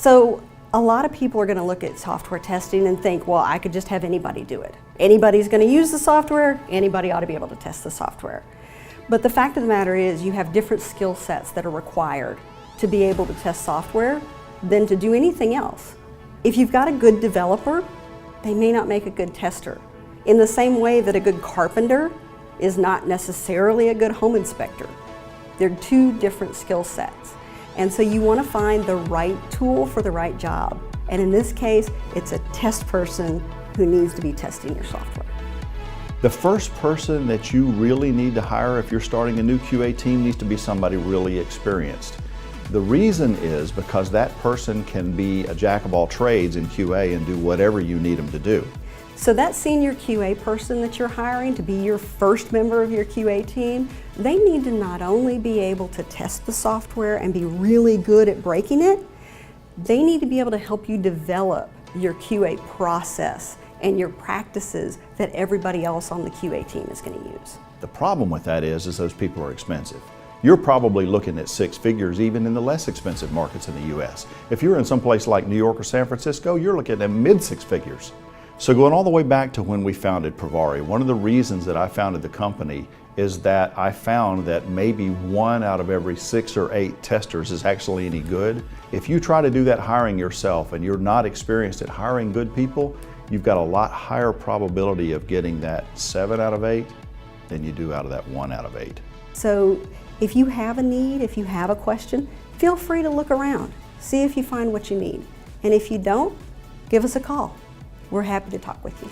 So a lot of people are going to look at software testing and think, well, I could just have anybody do it. Anybody's going to use the software, anybody ought to be able to test the software. But the fact of the matter is you have different skill sets that are required to be able to test software than to do anything else. If you've got a good developer, they may not make a good tester. In the same way that a good carpenter is not necessarily a good home inspector. They're two different skill sets. And so you want to find the right tool for the right job. And in this case, it's a test person who needs to be testing your software. The first person that you really need to hire if you're starting a new QA team needs to be somebody really experienced. The reason is because that person can be a jack of all trades in QA and do whatever you need them to do. So that senior QA person that you're hiring to be your first member of your QA team, they need to not only be able to test the software and be really good at breaking it, they need to be able to help you develop your QA process and your practices that everybody else on the QA team is going to use. The problem with that is those people are expensive. You're probably looking at six figures even in the less expensive markets in the US. If you're in some place like New York or San Francisco, you're looking at mid six figures. So going all the way back to when we founded Provaré, one of the reasons that I founded the company is that I found that maybe 1 out of every 6 or 8 testers is actually any good. If you try to do that hiring yourself and you're not experienced at hiring good people, you've got a lot higher probability of getting that 7 out of 8 than you do out of that 1 out of 8. So if you have a need, if you have a question, feel free to look around, see if you find what you need. And if you don't, give us a call. We're happy to talk with you.